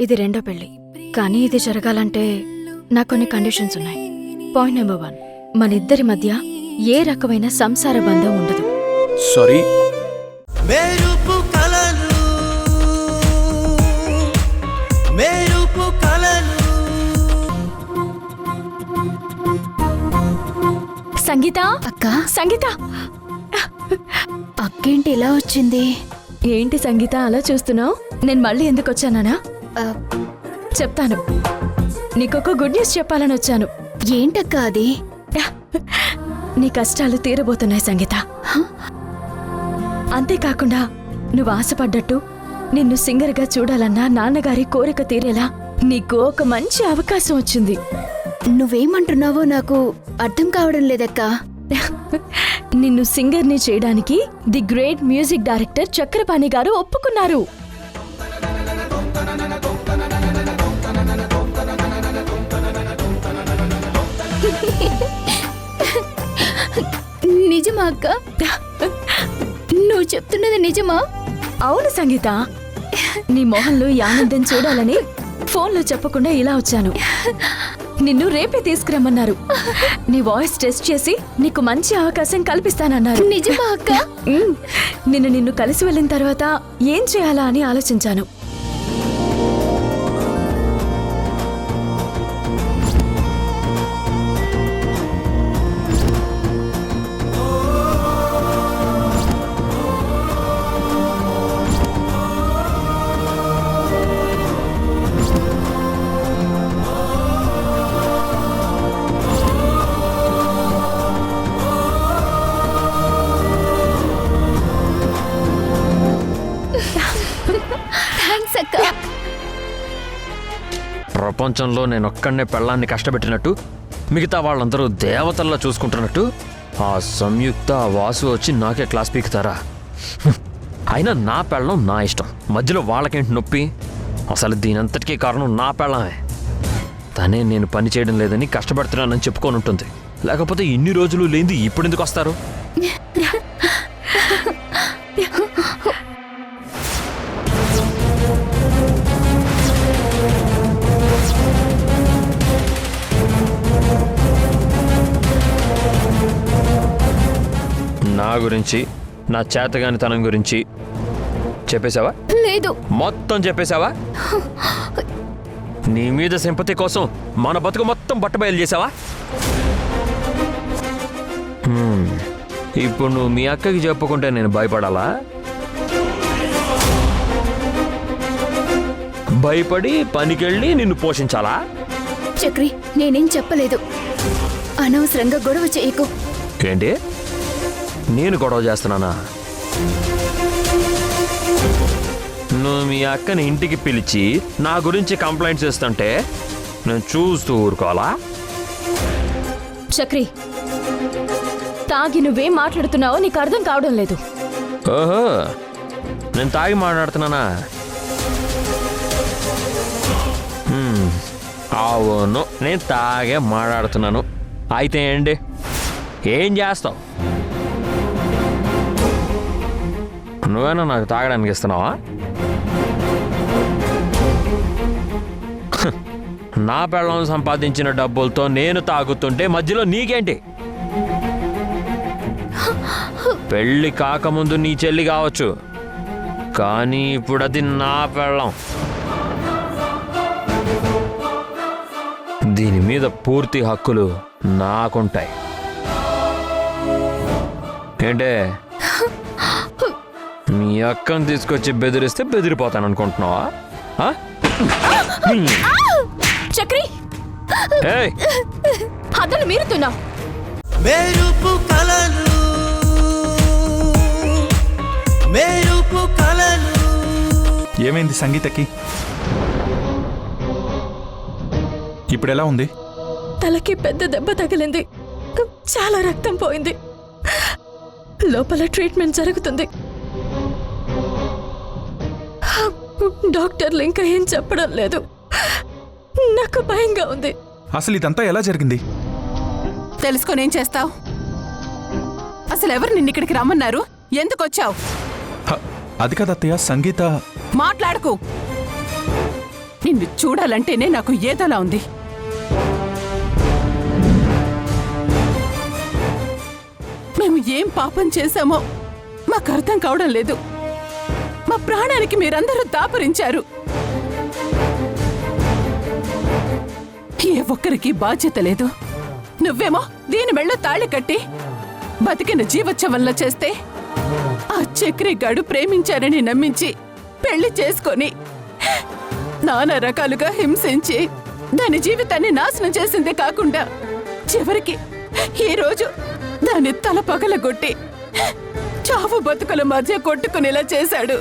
ఇది రెండో పెళ్లి. కానీ ఇది జరగాలంటే నాకు కొన్ని కండిషన్స్ ఉన్నాయి. పాయింట్ నెంబర్ 1, మనిద్దరి మధ్య ఏ రకమైన సంసార బంధం ఉండదు. సారీ. సంగీత, అక్క, సంగీత, అక్కేంటి ఇలా వచ్చింది? ఏంటి సంగీత అలా చూస్తున్నావు? నేను మళ్ళీ ఎందుకు వచ్చానా చెప్తాను. నీకొక గుడ్ న్యూస్ చెప్పాలని వచ్చాను. ఏంటక్క అది? నీ కష్టాలు తీరబోతున్నాయి సంగీత. అంతేకాకుండా నువ్వు ఆశపడ్డట్టు నిన్ను సింగర్గా చూడాలన్న నాన్నగారి కోరిక తీరేలా నీకు ఒక మంచి అవకాశం వచ్చింది. నువ్వేమంటున్నావో నాకు అర్థం కావడం లేదక్క. నిన్ను సింగర్ని చేయడానికి the great music director Chakrapani గారు ఒప్పుకున్నారు. నిజమా అక్క? నువ్వు చెప్తున్నది నిజమా? అవును సంగీత, నీ మొహంలో ఈ ఆనందం చూడాలని ఫోన్లో చెప్పకుండా ఇలా వచ్చాను. నిన్ను రేపే తీసుకురమ్మన్నారు. నీ వాయిస్ టెస్ట్ చేసి నీకు మంచి అవకాశం కల్పిస్తానన్నారు. నిజమా అక్క? నిన్ను కలిసి వెళ్ళిన తర్వాత ఏం చేయాలా అని ఆలోచించాను. థ్యాంక్స్ అక్క. ప్రపంచంలో నేనొక్కడనే పెళ్ళాన్ని కష్టపెట్టినట్టు మిగతా వాళ్ళందరూ దేవతల్లా చూసుకుంటున్నట్టు ఆ సంయుక్త వాసు వచ్చి నాకే క్లాస్ పీకుతారా? అయినా నా పెళ్ళం నా ఇష్టం, మధ్యలో వాళ్ళకేంటి నొప్పి? అసలు దీనంతటికీ కారణం నా పెళ్ళమే. తనే నేను పని చేయడం లేదని కష్టపడుతున్నానని చెప్పుకొని ఉంటుంది. లేకపోతే ఇన్ని రోజులు లేనిది ఇప్పుడు ఎందుకు వస్తారు? నా గురించి, నా చేతగానితనం గురించి చెప్పేశావా? లేదు. మొత్తం చెప్పేశావా? నీ మీద సింపతి కోసం మన బతుకు మొత్తం బట్టబయలు చేసావా? ఇప్పుడు నువ్వు మీ అక్కకి చెప్పుకుంటే నేను భయపడాలా? భయపడి పనికెళ్ళి నిన్ను పోషించాలా? చక్రి, నేనేం చెప్పలేదు. అనవసరంగా గొడవ చేయకు. ఏంటి, నేను గొడవ చేస్తున్నానా? నువ్వు మీ అక్కని ఇంటికి పిలిచి నా గురించి కంప్లైంట్స్ ఇస్తుంటే నేను చూస్తూ ఊరుకోవాలా? చక్రి, తాగి నువ్వేం మాట్లాడుతున్నావో నీకు అర్థం కావడం లేదు. ఓహో, నేను తాగి మాట్లాడుతున్నానా? అవును, నేను తాగే మాట్లాడుతున్నాను. అయితే ఏంటి, ఏం చేస్తావు? నువ్వేనా నాకు తాగడానికి ఇస్తున్నావా? నా పెళ్ళం సంపాదించిన డబ్బులతో నేను తాగుతుంటే మధ్యలో నీకేంటి? పెళ్ళి కాకముందు నీ చెల్లి కావచ్చు, కానీ ఇప్పుడు అది నా పెళ్ళం. దీని మీద పూర్తి హక్కులు నాకుంటాయి. ఏంటే, మీ అక్కను తీసుకొచ్చి బెదిరిస్తే బెదిరిపోతాను అనుకుంటున్నావా? చక్రి, అతను మీరుతున్నా. ఏమైంది సంగీతకి? ఇప్పుడు ఎలా ఉంది? తలకి పెద్ద దెబ్బ తగిలింది, చాలా రక్తం పోయింది. లోపల ట్రీట్మెంట్ జరుగుతుంది. డాక్టర్లు ఇంకా ఏం చెప్పడం లేదు. నాకు భయంగా ఉంది. అసలు ఇదంతా ఎలా జరిగింది? తెలుసుకొని ఏం చేస్తావు? అసలు ఎవరు నిన్ను ఇక్కడికి రమ్మన్నారు? ఎందుకు వచ్చావు? అది కదా అత్తయ్య, సంగీత. మాట్లాడకు. నిన్ను చూడాలంటేనే నాకు ఏదోలా ఉంది. మేము ఏం పాపం చేశామో మాకు అర్థం కావడం లేదు. మా ప్రాణానికి మీరందరూ దాపరించారు. ఏ ఒక్కరికి బాధ్యత లేదు. నువ్వేమో దీని మెళ్ళో తాళి కట్టి బతికిన జీవోత్సవంలో చేస్తే ఆ చక్రిగాడు ప్రేమించారని నమ్మించి పెళ్లి చేసుకొని నానా రకాలుగా హింసించి దాని జీవితాన్ని నాశనం చేసిందే కాకుండా చివరికి ఈ రోజు దాని తల పగలగొట్టి చావు బతుకుల మధ్య కొట్టుకునేలా చేశాడు.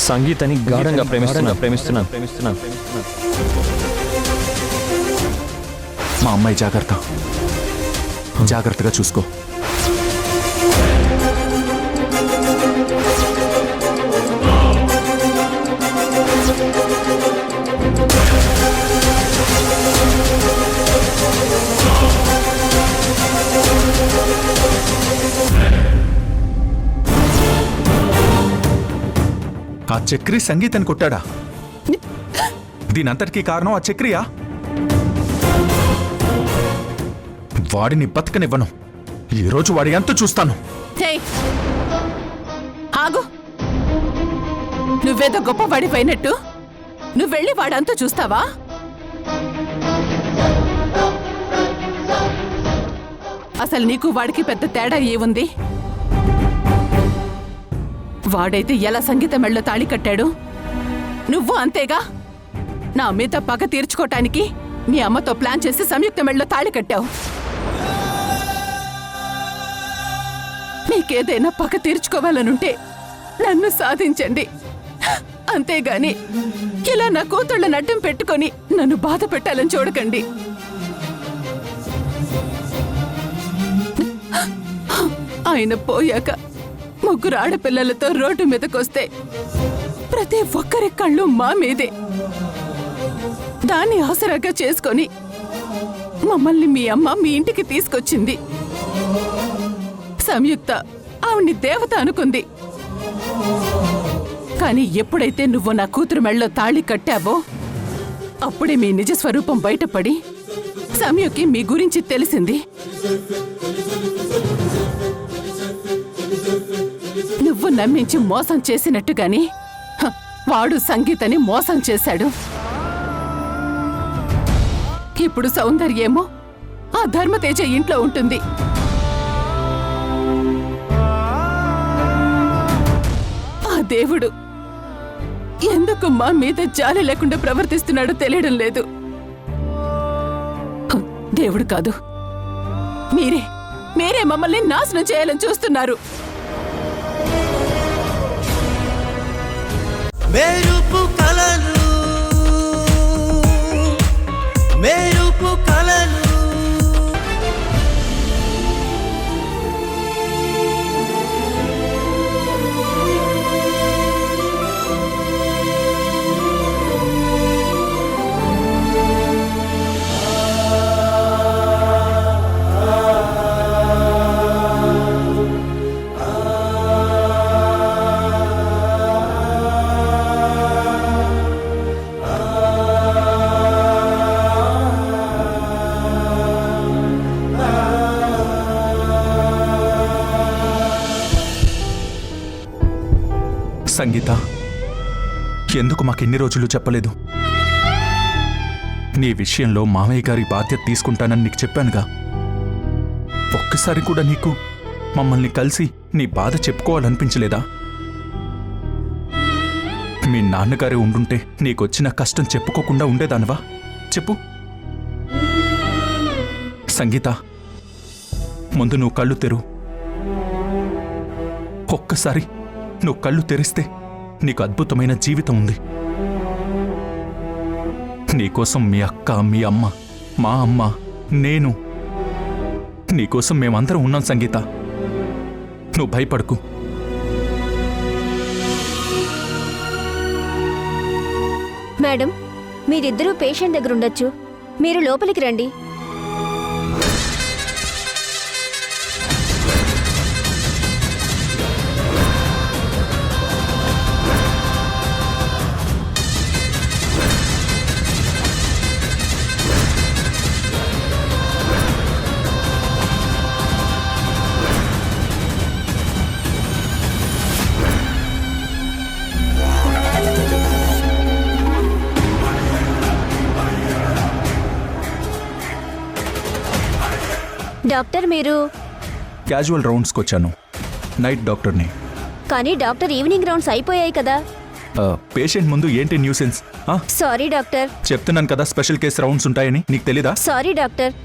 సంగీతని గాఢంగా ప్రేమిస్తున్నాను. మా అమ్మాయి జాగ్రత్త, జాగ్రత్తగా చూసుకో. ఆ చక్రి సంగీతని కొట్టాడా? దీనంతటికీ కారణం ఆ చక్రియా? వాడిని బతకనివ్వను. ఈరోజు వాడి అంతా చూస్తాను. హే, ఆగు. నువ్వేదో గొప్ప వాడిపోయినట్టు నువ్వెళ్ళి వాడంతా చూస్తావా? అసలు నీకు వాడికి పెద్ద తేడా ఏముంది? వాడైతే ఎలా సంగీత మెళ్ళో తాళి కట్టాడు, నువ్వు అంతేగా. నా మీద పగ తీర్చుకోటానికి మీ అమ్మతో ప్లాన్ చేసి సంయుక్త మెళ్ళో తాళి కట్టావు. మీకేదైనా పగ తీర్చుకోవాలనుంటే నన్ను సాధించండి, అంతేగాని ఇలా నా కూతుళ్ళని అడ్డం పెట్టుకొని నన్ను బాధ పెట్టాలని చూడకండి. ఆయన పోయాక ముగ్గురు ఆడపిల్లలతో రోడ్డు మీదకొస్తే ప్రతి ఒక్కరి కళ్ళు మా మీదే. దాన్ని ఆసరాగా చేసుకొని మమ్మల్ని మీ అమ్మ మీ ఇంటికి తీసుకొచ్చింది. సంయుక్త ఆవిడ్ని దేవత అనుకుంది. కానీ ఎప్పుడైతే నువ్వు నా కూతురు మెళ్ళలో తాళి కట్టావో అప్పుడే మీ నిజ స్వరూపం బయటపడి సంయుక్కి మీ గురించి తెలిసింది. నువ్వు నమ్మించి మోసం చేసినట్టుగాని వాడు సంగీతని మోసం చేశాడు. ఇప్పుడు సౌందర్యేమో ఆ ధర్మతేజ ఇంట్లో ఉంటుంది. ఆ దేవుడు ఎందుకు మా మీద జాలి లేకుండా ప్రవర్తిస్తున్నాడో తెలియడం లేదు. దేవుడు కాదు, మీరే మమ్మల్ని నాశనం చేయాలని చూస్తున్నారు. మెరుపు కలలు, మెరుపు కలలు. సంగీత, ఎందుకు మాకెన్ని రోజులు చెప్పలేదు? నీ విషయంలో మామయ్య గారి బాధ్యత తీసుకుంటానని నీకు చెప్పానుగా. ఒక్కసారి కూడా నీకు మమ్మల్ని కలిసి నీ బాధ చెప్పుకోవాలనిపించలేదా? మీ నాన్నగారే ఉండుంటే నీకొచ్చిన కష్టం చెప్పుకోకుండా ఉండేదానివా? చెప్పు సంగీత. ముందు నువ్వు కళ్ళు తెరు. ఒక్కసారి నువ్వు కళ్ళు తెరిస్తే నీకు అద్భుతమైన జీవితం ఉంది. నీకోసం మీ అక్క, మీ అమ్మ, మా అమ్మ, నేను, నీకోసం మేమందరం ఉన్నాం సంగీత. నువ్వు భయపడకు. మేడం, మీరిద్దరూ పేషెంట్ దగ్గర ఉండొచ్చు. మీరు లోపలికి రండి. డాక్టర్, మీరు క్యాజువల్ రౌండ్స్కి వచ్చాను. నైట్ డాక్టర్ని. కానీ డాక్టర్ ఈవినింగ్ రౌండ్స్ అయిపోయాయి కదా. పేషెంట్ ముందు ఏంటి న్యూసెన్స్? Sorry doctor. చెప్తున్నాను కదా స్పెషల్ కేసు రౌండ్స్ ఉంటాయని, నీకు తెలీదా? Sorry doctor.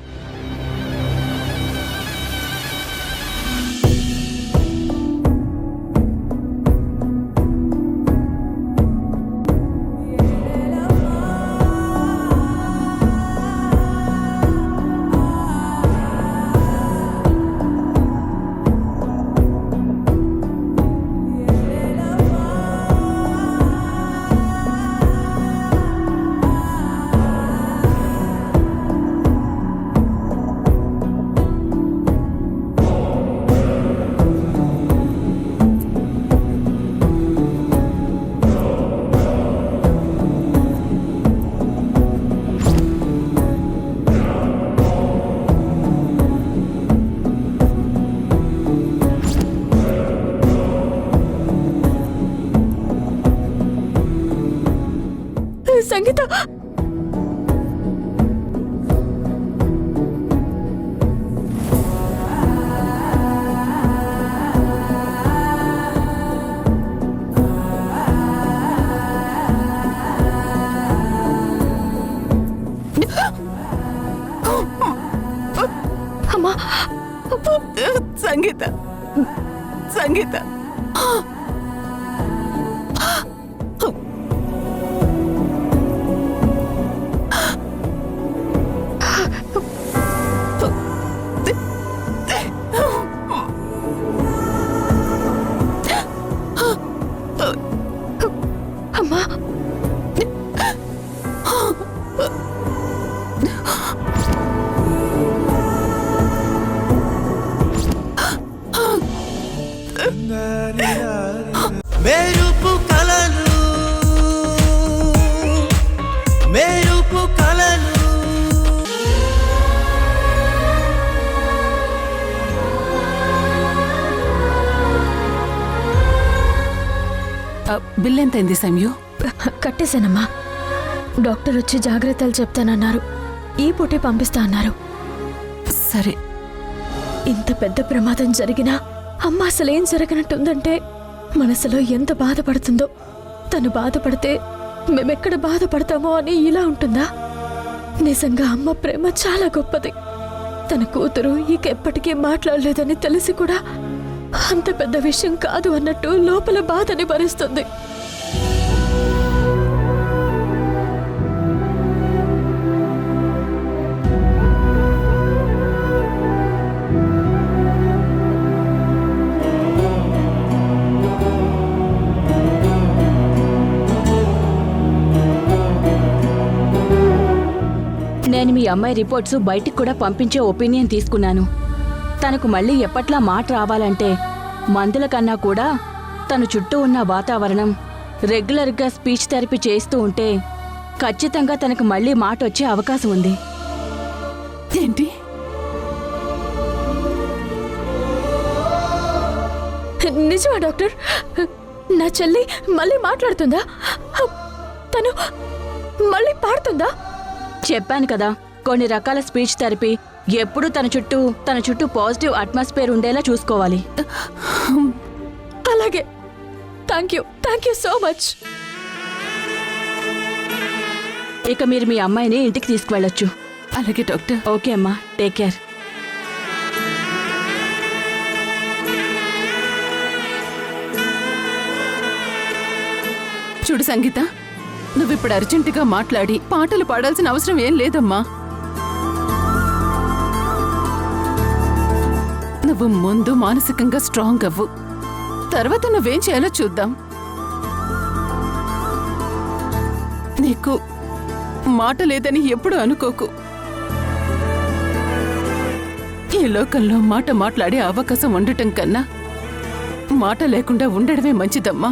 సంగీత, అమ్మా, సంగీత, సంగీత. అమ్మా, మెరుపు కలను మెరుపు కలను బిల్ ఎంతైంది సంయు? కట్టేశానమ్మా. డాక్టర్ వచ్చి జాగ్రత్తలు చెప్తానన్నారు. ఈ పూటే పంపిస్తా అన్నారు. సరే. ఇంత పెద్ద ప్రమాదం జరిగినా అమ్మ అసలేం జరగనట్టుందంటే మనసులో ఎంత బాధపడుతుందో. తను బాధపడితే మేమెక్కడ బాధపడతామో అని ఇలా ఉంటుందా? నిజంగా అమ్మ ప్రేమ చాలా గొప్పది. తన కూతురు ఇక ఎప్పటికీ మాట్లాడలేదని తెలిసి కూడా అంత పెద్ద విషయం కాదు అన్నట్టు లోపల బాధని భరిస్తుంది. నేను మీ అమ్మాయి రిపోర్ట్స్ బయటికి కూడా పంపించే ఒపీనియన్ తీసుకున్నాను. తనకు మళ్ళీ ఎప్పట్లా మాట రావాలంటే మందుల కన్నా కూడా తన చుట్టూ ఉన్న వాతావరణం రెగ్యులర్గా స్పీచ్ థెరపీ చేస్తూ ఉంటే ఖచ్చితంగా తనకు మళ్ళీ మాట వచ్చే అవకాశం ఉంది. ఏంటి? నిజమా డాక్టర్? నా చెల్లి మళ్ళీ మాట్లాడుతుందా? తను మళ్ళీ పాడుతుందా? చెప్పాను కదా, కొన్ని రకాల స్పీచ్ థెరపీ ఎప్పుడూ తన చుట్టూ పాజిటివ్ అట్మాస్ఫియర్ ఉండేలా చూసుకోవాలి. అలాగే. Thank you so much. ఇక మీరు మీ అమ్మాయిని ఇంటికి తీసుకువెళ్ళొచ్చు. అలాగే డాక్టర్. ఓకే అమ్మా, టేక్ కేర్. చూడు సంగీత, నువ్విప్పుడు అర్జెంటుగా మాట్లాడి పాటలు పాడాల్సిన అవసరం ఏం లేదమ్మా. నువ్వు ముందు మానసికంగా స్ట్రాంగ్ అవ్వు, తర్వాత నువ్వేం చేయాలో చూద్దాం. నీకు మాట లేదని ఎప్పుడు అనుకోకు. ఈ లోకంలో మాట మాట్లాడే అవకాశం ఉండటం కన్నా మాట లేకుండా ఉండడమే మంచిదమ్మా.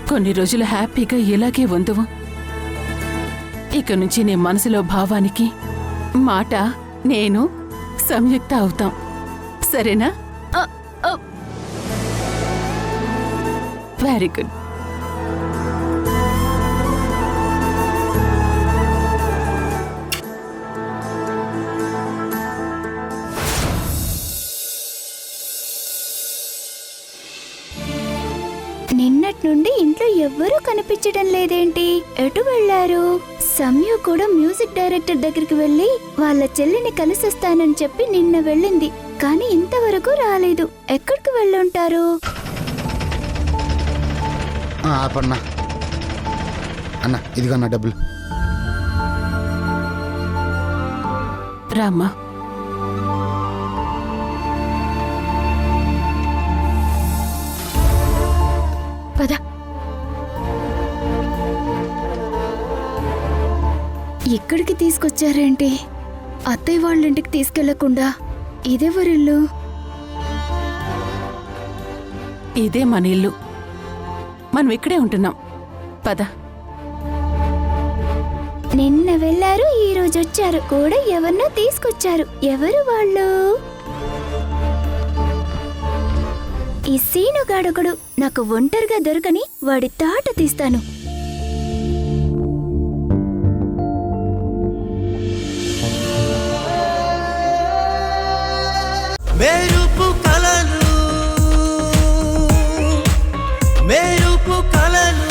కొన్ని రోజులు హ్యాపీగా ఇలాగే ఉందువు. ఇక నుంచి నీ మనసులో భావానికి మాట నేను సంయుక్త అవుతాం, సరేనా? Very good. నిన్నటి నుండి ఇంట్లో ఎవ్వరూ కనిపించడం లేదేంటి? ఎటు వెళ్లారు? సంయు కూడా మ్యూజిక్ డైరెక్టర్ దగ్గరికి వెళ్ళి వాళ్ళ చెల్లిని కలిసొస్తానని చెప్పి నిన్న వెళ్ళింది, కానీ ఇంతవరకు రాలేదు. ఎక్కడికి వెళ్ళుంటారు? ఆపన్నా అన్న, ఇదిగో నా డబ్బులు. రామ్మా. పద. ఇక్కడికి తీసుకొచ్చారేంటి? అత్తయ్య వాళ్ళ ఇంటికి తీసుకెళ్లకుండా ఇదెవరిల్లు? ఇదే మన ఇల్లు, మనం ఇక్కడే ఉంటున్నాం. పద. నిన్న వెళ్ళారు, ఈ రోజు వచ్చారు, కూడా ఎవరినో తీసుకొచ్చారు. ఎవరు వాళ్ళు? ఈ సీనుగాడొకడు. నాకు ఒంటరిగా దొరకని వాడి తాట తీస్తాను. మెరుపు కలను మెరుపు కలను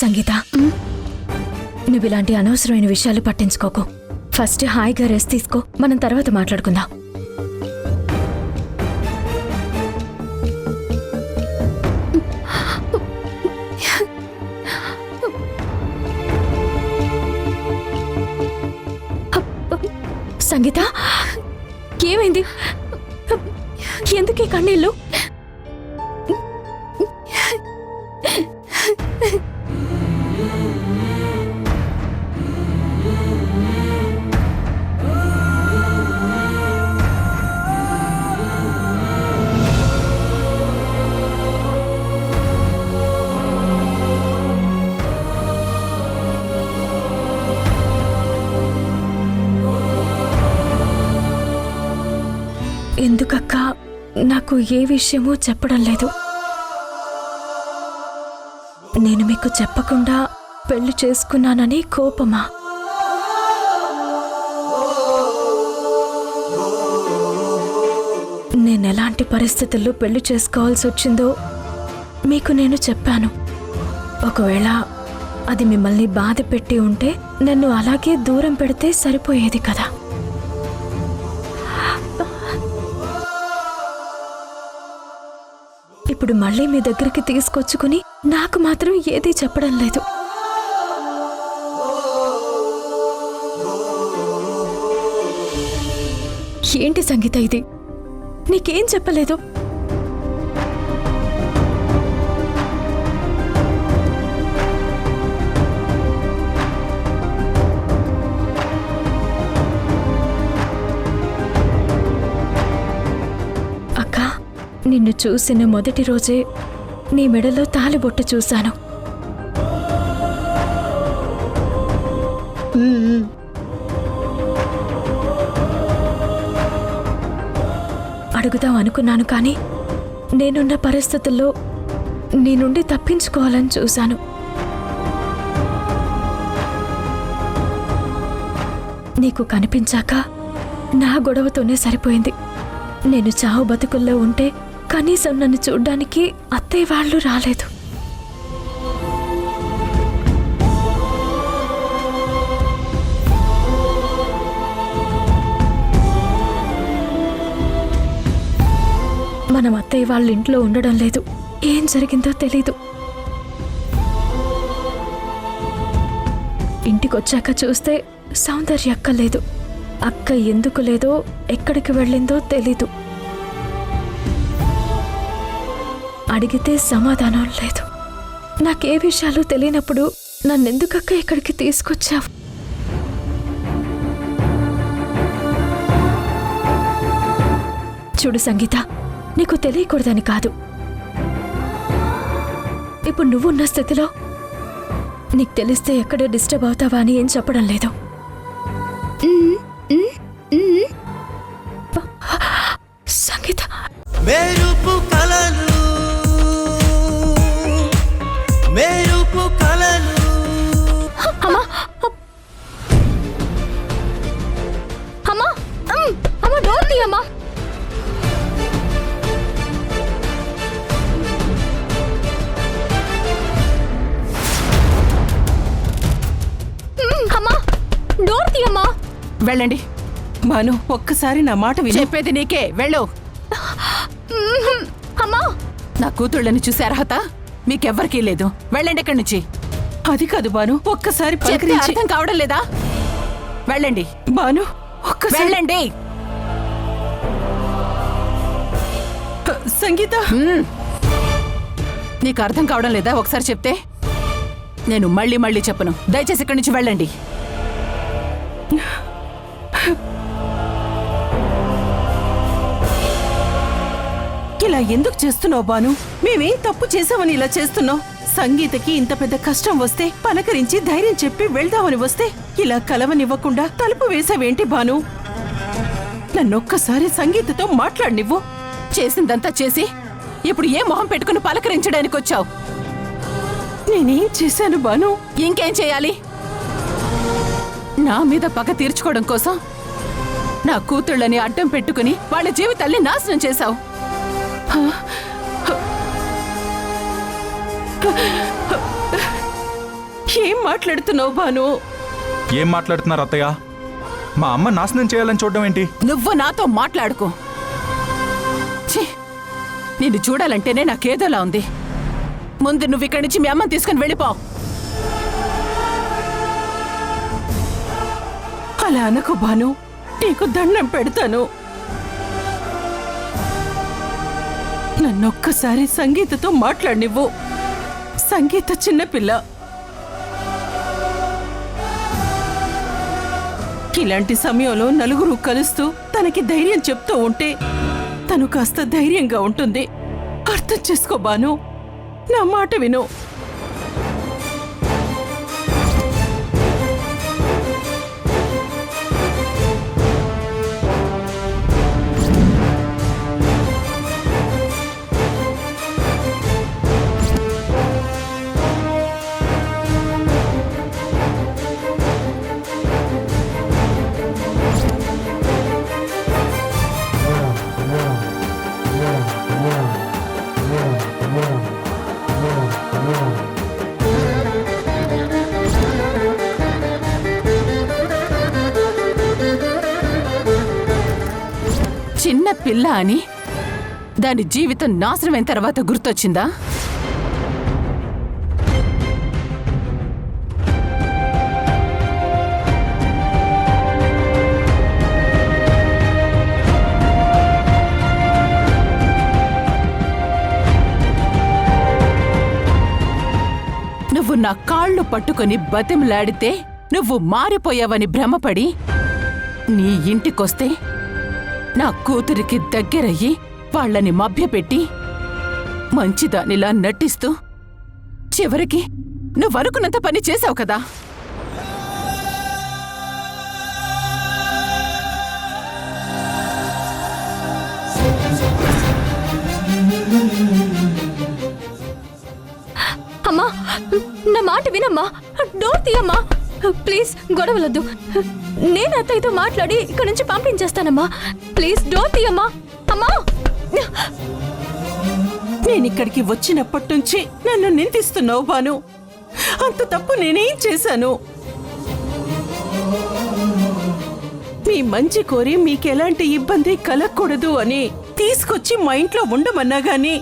సంగీత, నువ్వు ఇలాంటి అనవసరమైన విషయాలు పట్టించుకోకు. ఫస్ట్ హాయిగా రెస్ట్ తీసుకో, మనం తర్వాత మాట్లాడుకుందాం. సంగీత, ఏమైంది? ఎందుకే కన్నీళ్ళు? ఎందుకక్క నాకు ఏ విషయమూ చెప్పడం లేదు? నేను మీకు చెప్పకుండా పెళ్లి చేసుకున్నానని కోపమా? నేనెలాంటి పరిస్థితుల్లో పెళ్లి చేసుకోవాల్సి వచ్చిందో మీకు నేను చెప్పాను. ఒకవేళ అది మిమ్మల్ని బాధ పెట్టి ఉంటే నన్ను అలాగే దూరం పెడితే సరిపోయేది కదా. ఇప్పుడు మళ్ళీ మీ దగ్గరికి తీసుకొచ్చుకుని నాకు మాత్రం ఏదీ చెప్పడం లేదు. ఏంటి సంగీత ఇది? నీకేం చెప్పలేదు? అక్క, నిన్ను చూసిన మొదటి రోజే నీ మెడలో తాళిబొట్టు చూశాను. అడుగుదాం అనుకున్నాను కానీ నేనున్న పరిస్థితుల్లో నీ నుండి తప్పించుకోవాలని చూశాను. నీకు కనిపించాక నా గొడవతోనే సరిపోయింది. నేను చావు బతుకుల్లో ఉంటే కనీసం నన్ను చూడ్డానికి అత్తయ్య వాళ్ళు రాలేదు. మనం అత్తయ్య వాళ్ళ ఇంట్లో ఉండడం లేదు. ఏం జరిగిందో తెలీదు. ఇంటికొచ్చాక చూస్తే సౌందర్య అక్క లేదు. అక్క ఎందుకు లేదో ఎక్కడికి వెళ్ళిందో తెలీదు. అడిగితే సమాధానం లేదు. నాకే విషయాలు తెలియనప్పుడు నన్నెందుకక్క ఇక్కడికి తీసుకొచ్చావు? చూడు సంగీత, నీకు తెలియకూడదని కాదు. ఇప్పుడు నువ్వున్న స్థితిలో నీకు తెలిస్తే ఎక్కడ డిస్టర్బ్ అవుతావా అని ఏం చెప్పడం లేదు. సంగీత, మెరుపు కలలు మెరుపు కలలు అమ్మా అమ్మా అమ్మా డోర్ తీయమ్మా. అమ్మా డోర్ తీయమ్మా. వెళ్ళండి. భాను, ఒక్కసారి నా మాట విను. చెప్పేది నీకే, వెళ్ళు. అమ్మా, నా కూతుళ్ళని చూసే అర్హత మీకెవ్వరికీ లేదు. వెళ్ళండి ఇక్కడి నుంచి. అది కాదు భాను, ఒక్కసారి చెప్తే పలకరించి. అర్థం కావడం లేదా? వెళ్ళండి. భాను, ఒక్కసారి. వెళ్ళండి. సంగీత, నీకు అర్థం కావడం లేదా? ఒకసారి చెప్తే నేను మళ్ళీ మళ్ళీ చెప్పను. దయచేసి ఇక్కడి నుంచి వెళ్ళండి. ఇలా ఎందుకు చేస్తున్నావు భాను? మేమేం తప్పు చేసామని ఇలా చేస్తున్నావు? సంగీతకి ఇంత పెద్ద కష్టం వస్తే పలకరించి ధైర్యం చెప్పి వెళ్దామని వస్తే ఇలా కలవనివ్వకుండా తలుపు వేసావేంటి భాను? నన్నొక్కసారి సంగీతతో మాట్లాడినివ్వు. చేసిందంతా చేసి ఇప్పుడు ఏ మొహం పెట్టుకుని పలకరించడానికి వచ్చావు? నేనేం చేశాను భాను? ఇంకేం చేయాలి? నా మీద పగ తీర్చుకోవడం కోసం నా కూతుళ్ళని అడ్డం పెట్టుకుని వాళ్ళ జీవితాల్ని నాశనం చేశావు. ఏం మాట్లాడుతున్నావు భాను? ఏం మాట్లాడుతున్నారు అత్తయ్య? మా అమ్మ నాశనం చేయాలని చూడడం ఏంటి? నువ్వు నాతో మాట్లాడుకో. ఛీ, నిన్ను చూడాలంటేనే నాకేదోలా ఉంది. ముందు నువ్వు ఇక్కడి నుంచి మీ అమ్మని తీసుకుని వెళ్ళిపో. అలా అనకు భాను, నీకు దండం పెడతాను. నన్నొక్కసారి సంగీతతో మాట్లాడినివ్వు. సంగీత చిన్నపిల్ల. ఇలాంటి సమయంలో నలుగురు కలుస్తూ తనకి ధైర్యం చెప్తూ ఉంటే తను కాస్త ధైర్యంగా ఉంటుంది. అర్థం చేసుకో బాను, నా మాట విను. చిన్న పిల్ల అని దాని జీవితం నాశనమైన తర్వాత గుర్తొచ్చిందా? నువ్వు నా కాళ్ళు పట్టుకొని బతిమలాడితే నువ్వు మారిపోయావని భ్రమపడి నీ ఇంటికొస్తే నా కూతురికి దగ్గరయ్యి వాళ్ళని మభ్యపెట్టి మంచిదానిలా నటిస్తూ చివరికి నువ్వనుకున్నంత పని చేశావు కదా. నా మాట వినమ్మా, డోర్ తీయమ్మా. ప్లీజ్ గొడవలొద్దు. నేను అత్తయ్యతో మాట్లాడి ఇక్కడ నుంచి పంపించేస్తానమ్మా. Please door తీయమ్మా. అమ్మా, నేనిక్కడికి వచ్చినప్పటి నుంచి నన్ను నిందిస్తున్నావు బాను. అంత తప్పు నేనేం చేశాను? మీ మంచి కోరి మీకెలాంటి ఇబ్బంది కలగకూడదు అని తీసుకొచ్చి మా ఇంట్లో ఉండమన్నా గాని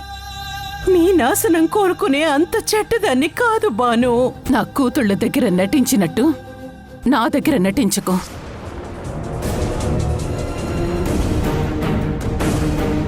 మీ నాశనం కోరుకునే అంత చెడ్డదాన్ని కాదు బాను. నా కూతుళ్ళ దగ్గర నటించినట్టు నా దగ్గర నటించుకో.